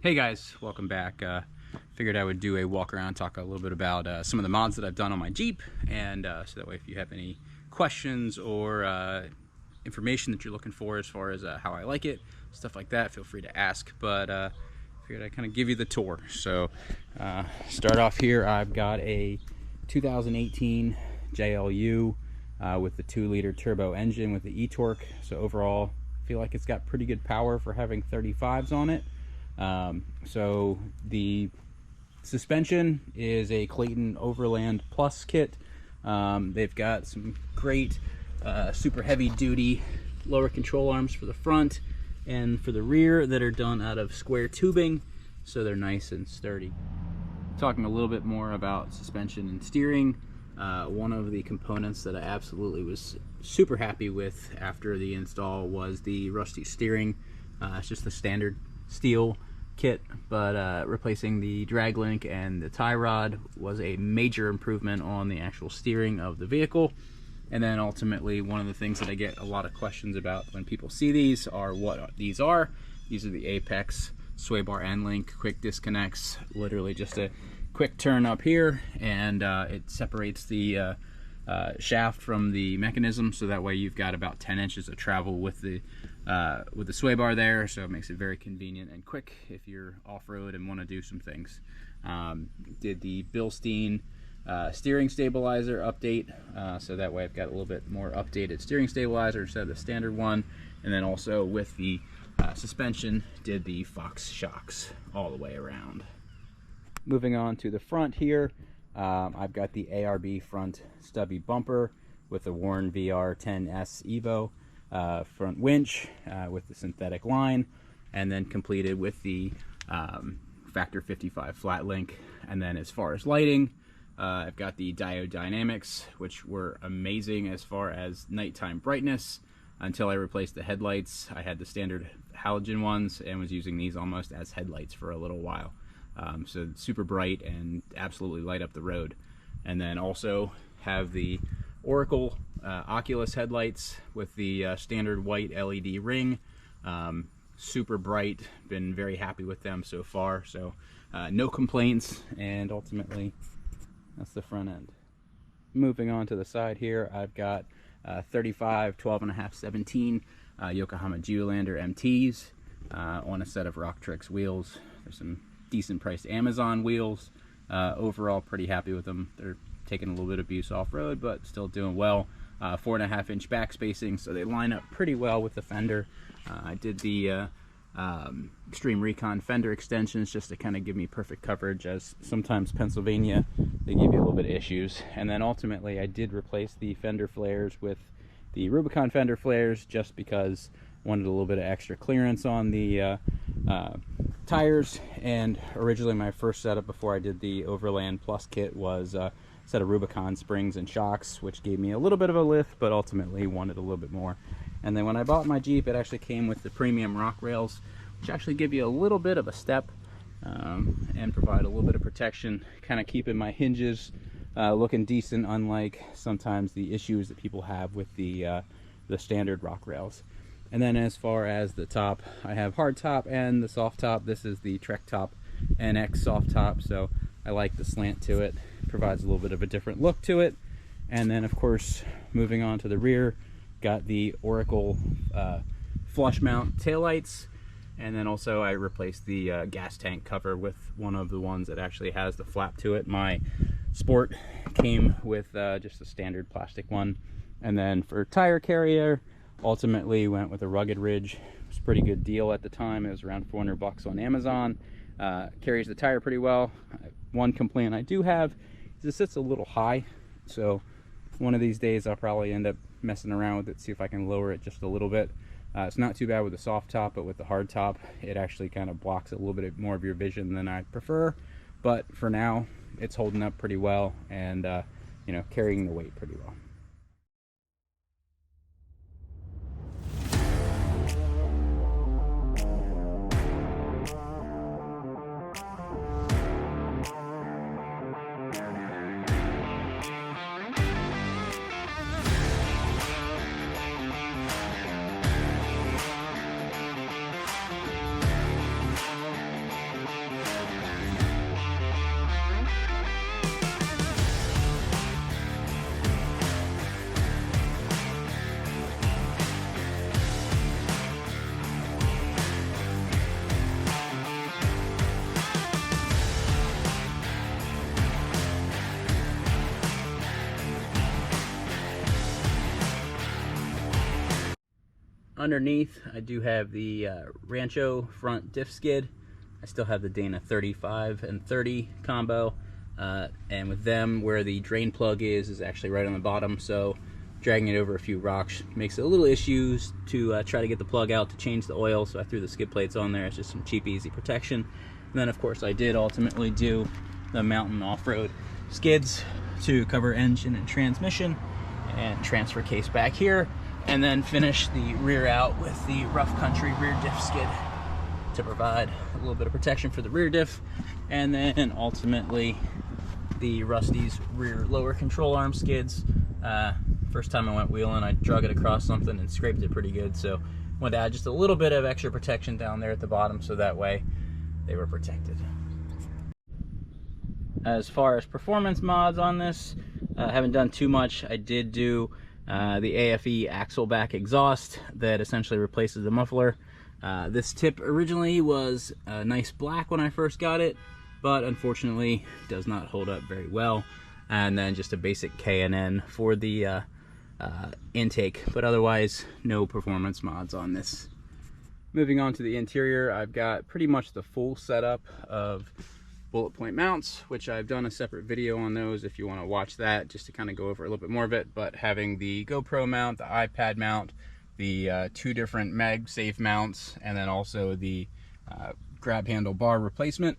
Hey guys, welcome back. Figured I would do a walk around, talk a little bit about some of the mods that I've done on my Jeep, and so that way if you have any questions or information that you're looking for as far as how I like it, stuff like that, feel free to ask. But figured I'd kind of give you the tour. So start off here, I've got a 2018 JLU with the 2-liter turbo engine with the e-torque. So overall, I feel like it's got pretty good power for having 35s on it. So the suspension is a Clayton Overland Plus kit. They've got some great super heavy duty lower control arms for the front and for the rear that are done out of square tubing, so they're nice and sturdy. Talking a little bit more about suspension and steering, one of the components that I absolutely was super happy with after the install was the rusty steering. It's just the standard steel kit, but replacing the drag link and the tie rod was a major improvement on the actual steering of the vehicle. And then ultimately, one of the things that I get a lot of questions about when people see these are what these are. These are the Apex sway bar end link quick disconnects. Literally just a quick turn up here, and it separates the shaft from the mechanism, so that way you've got about 10 inches of travel with the sway bar there, so it makes it very convenient and quick if you're off-road and want to do some things. Did the Bilstein steering stabilizer update, so that way I've got a little bit more updated steering stabilizer instead of the standard one. And then also with the suspension, did the Fox shocks all the way around. Moving on to the front here, I've got the ARB front stubby bumper with the Warn VR10S Evo front winch with the synthetic line, and then completed with the Factor 55 flat link. And then as far as lighting, I've got the diode dynamics, which were amazing as far as nighttime brightness. Until I replaced the headlights, I had the standard halogen ones and was using these almost as headlights for a little while. So super bright and absolutely light up the road. And then also have the Oracle Oculus headlights with the standard white LED ring. Super bright, been very happy with them so far, so no complaints, and ultimately that's the front end. Moving on to the side here, I've got 35, 12.5, 17 Yokohama Geolander MTs on a set of Rocktrix wheels. There's some decent priced Amazon wheels. Overall pretty happy with them. They're taking a little bit of abuse off-road, but still doing well. 4.5 inch back spacing, so they line up pretty well with the fender. I did the Extreme Recon fender extensions just to kind of give me perfect coverage, as sometimes Pennsylvania, they give you a little bit of issues. And then ultimately I did replace the fender flares with the Rubicon fender flares, just because I wanted a little bit of extra clearance on the tires. And originally my first setup before I did the Overland Plus kit was a set of Rubicon springs and shocks, which gave me a little bit of a lift, but ultimately wanted a little bit more. And then when I bought my Jeep, it actually came with the premium rock rails, which actually give you a little bit of a step and provide a little bit of protection, kind of keeping my hinges looking decent, unlike sometimes the issues that people have with the standard rock rails. And then as far as the top, I have hard top and the soft top. This is the Trek Top NX soft top, so I like the slant to it. Provides a little bit of a different look to it. And then of course, moving on to the rear, got the Oracle flush mount taillights. And then also I replaced the gas tank cover with one of the ones that actually has the flap to it. My Sport came with just a standard plastic one. And then for tire carrier, ultimately went with a Rugged Ridge. It was a pretty good deal at the time. It was around 400 bucks on Amazon. Carries the tire pretty well. One complaint I do have is it sits a little high, so one of these days I'll probably end up messing around with it, see if I can lower it just a little bit. It's not too bad with the soft top, but with the hard top it actually kind of blocks a little bit more of your vision than I prefer. But for now it's holding up pretty well, and you know, carrying the weight pretty well. underneath, I do have the Rancho front diff skid. I still have the Dana 35 and 30 combo, and with them, where the drain plug is actually right on the bottom, so dragging it over a few rocks makes it a little issues to try to get the plug out to change the oil, so I threw the skid plates on there. It's just some cheap, easy protection. And then, of course, I did ultimately do the mountain off-road skids to cover engine and transmission, and transfer case back here, and then finish the rear out with the rough country rear diff skid to provide a little bit of protection for the rear diff, and then ultimately the Rusty's rear lower control arm skids. First time I went wheeling, I drug it across something and scraped it pretty good, so wanted to add just a little bit of extra protection down there at the bottom, so that way they were protected. As far as performance mods on this, I haven't done too much. I did do the AFE axle back exhaust that essentially replaces the muffler. This tip originally was a nice black when I first got it, but unfortunately does not hold up very well. And then just a basic K&N for the intake, but otherwise no performance mods on this. Moving on to the interior, I've got pretty much the full setup of bullet point mounts, which I've done a separate video on those if you want to watch that, just to kind of go over a little bit more of it. But having the GoPro mount, the iPad mount, the 2 different MagSafe mounts, and then also the grab handle bar replacement,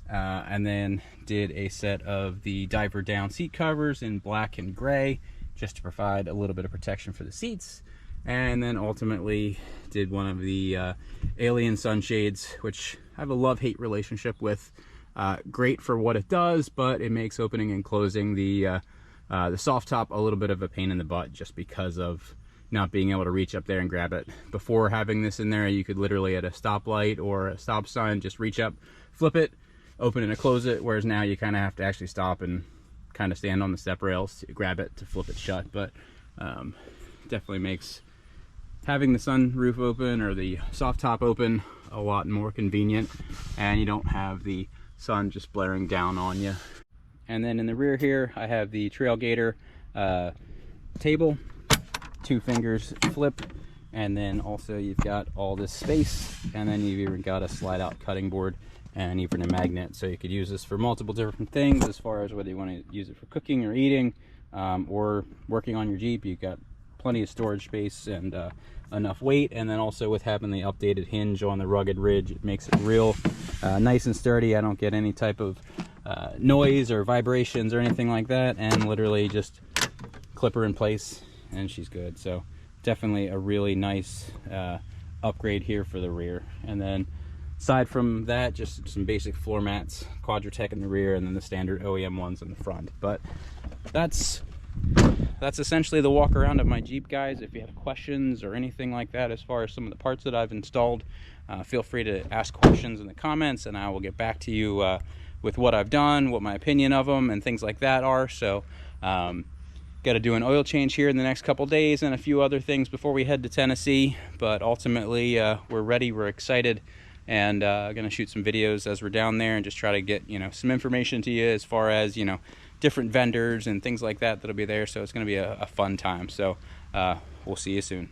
and then did a set of the diver down seat covers in black and gray, just to provide a little bit of protection for the seats. And then ultimately did one of the alien sunshades, which I have a love-hate relationship with. Great for what it does, but it makes opening and closing the soft top a little bit of a pain in the butt, just because of not being able to reach up there and grab it. Before having this in there, you could literally at a stoplight or a stop sign just reach up, flip it, open it and close it, whereas now you kind of have to actually stop and kind of stand on the step rails to grab it to flip it shut. But definitely makes having the sunroof open or the soft top open a lot more convenient, and you don't have the sun just blaring down on you. And then in the rear here, I have the Trailgator table, 2 fingers flip, and then also you've got all this space, and then you've even got a slide out cutting board and even a magnet, so you could use this for multiple different things, as far as whether you want to use it for cooking or eating, or working on your Jeep. You've got plenty of storage space and enough weight. And then also with having the updated hinge on the rugged ridge, it makes it real nice and sturdy. I don't get any type of noise or vibrations or anything like that, and literally just clip her in place and she's good. So definitely a really nice upgrade here for the rear. And then aside from that, just some basic floor mats, Quadratec in the rear, and then the standard OEM ones in the front. But that's essentially the walk around of my Jeep, guys. If you have questions or anything like that as far as some of the parts that I've installed, feel free to ask questions in the comments, and I will get back to you with what I've done, what my opinion of them and things like that are. So got to do an oil change here in the next couple days and a few other things before we head to Tennessee. But ultimately we're ready, we're excited, and gonna shoot some videos as we're down there and just try to get, you know, some information to you as far as, you know, different vendors and things like that that'll be there. So it's gonna be a fun time. So we'll see you soon.